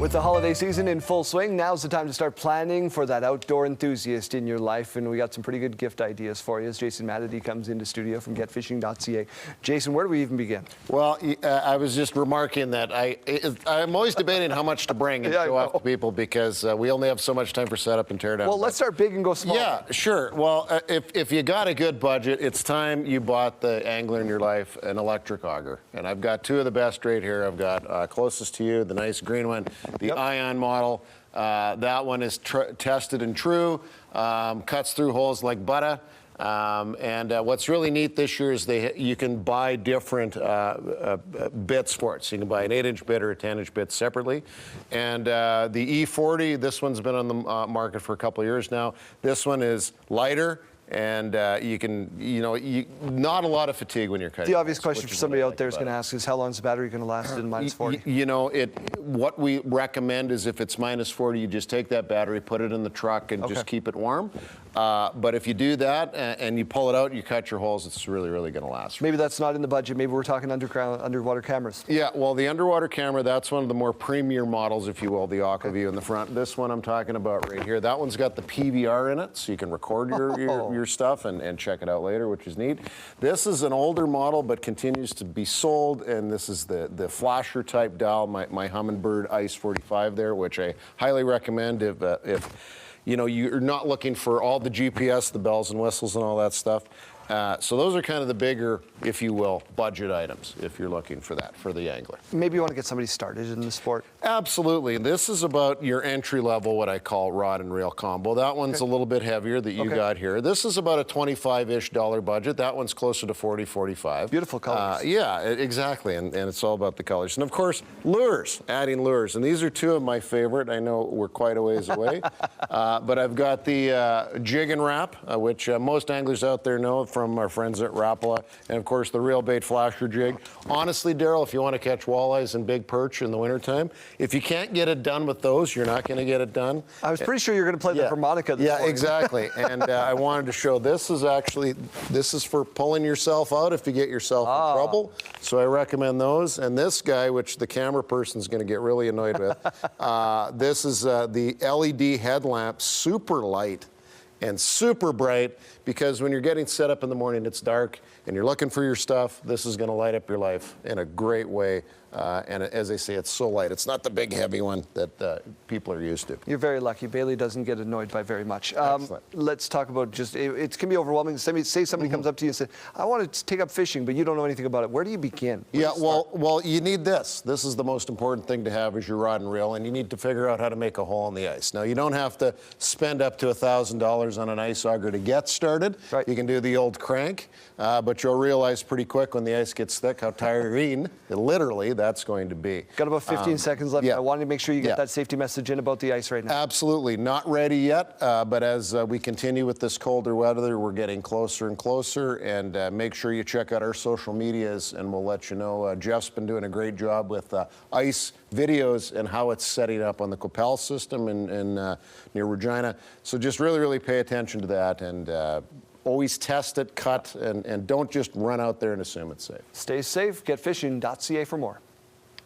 With the holiday season in full swing, now's the time to start planning for that outdoor enthusiast in your life. And we got some pretty good gift ideas for you as Jason Matity comes into studio from getfishing.ca. Jason, where do we even begin? Well, I was just remarking that I'm always debating how much to bring and show off to people because we only have so much time for setup and teardown. Well, let's start big and go small. Yeah, sure. Well, if you got a good budget, it's time you bought the angler in your life an electric auger. And I've got two of the best right here. I've got closest to you, the nice green one. The Ion model, that one is tested and true, cuts through holes like butter. What's really neat this year is you can buy different bits for it. So you can buy an 8-inch bit or a 10-inch bit separately. And the E40, this one's been on the market for a couple of years now. This one is lighter. And you can, not a lot of fatigue when you're cutting. The obvious question for somebody out there is going to ask is how long is the battery going to last in minus 40? What we recommend is if it's minus 40, you just take that battery, put it in the truck, and just keep it warm. But if you do that and you pull it out, you cut your holes, it's really, really going to last. Maybe that's not in the budget. Maybe we're talking underwater cameras. Yeah, well, the underwater camera, that's one of the more premier models, if you will, the AquaView in the front. This one I'm talking about right here, that one's got the PVR in it, so you can record your stuff and check it out later, which is neat. This is an older model, but continues to be sold, and this is the flasher type dial, my Humminbird Ice 45 there, which I highly recommend if you're not looking for all the GPS, the bells and whistles and all that stuff. So those are kind of the bigger, if you will, budget items, if you're looking for that, for the angler. Maybe you want to get somebody started in the sport. Absolutely. This is about your entry level, what I call rod and reel combo. That one's a little bit heavier that you got here. This is about a $25-ish budget. That one's closer to 40, 45. Beautiful colors. Yeah, exactly. And it's all about the colors. And of course, lures, adding lures. And these are two of my favorite. I know we're quite a ways away. But I've got the jig and wrap, which most anglers out there know from our friends at Rapala, and of course the real bait flasher jig. Honestly, Daryl, if you want to catch walleyes and big perch in the wintertime, if you can't get it done with those, you're not going to get it done. I was pretty sure you were going to play the harmonica this morning. Exactly. And I wanted to show this is for pulling yourself out if you get yourself in trouble. So I recommend those. And this guy, which the camera person's going to get really annoyed with, this is the LED headlamp, super light and super bright, because when you're getting set up in the morning, it's dark, and you're looking for your stuff, this is gonna light up your life in a great way. And as I say, it's so light. It's not the big, heavy one that people are used to. You're very lucky. Bailey doesn't get annoyed by very much. Let's talk about it can be overwhelming. Say somebody comes up to you and says, I want to take up fishing, but you don't know anything about it. Where do you begin? Well, you need this. This is the most important thing to have is your rod and reel, and you need to figure out how to make a hole in the ice. Now, you don't have to spend up to $1,000 on an ice auger to get started. Right. You can do the old crank, but you'll realize pretty quick when the ice gets thick how tiring, literally, that's going to be. Got about 15 seconds left. I wanted to make sure you get that safety message in about the ice right now. Absolutely. Not ready yet, but as we continue with this colder weather, we're getting closer and closer, and make sure you check out our social medias, and we'll let you know. Jeff's been doing a great job with ice videos and how it's setting up on the Coppell system in near Regina. So just really, really pay attention to that, and always test it, cut, and don't just run out there and assume it's safe. Stay safe. Getfishing.ca for more.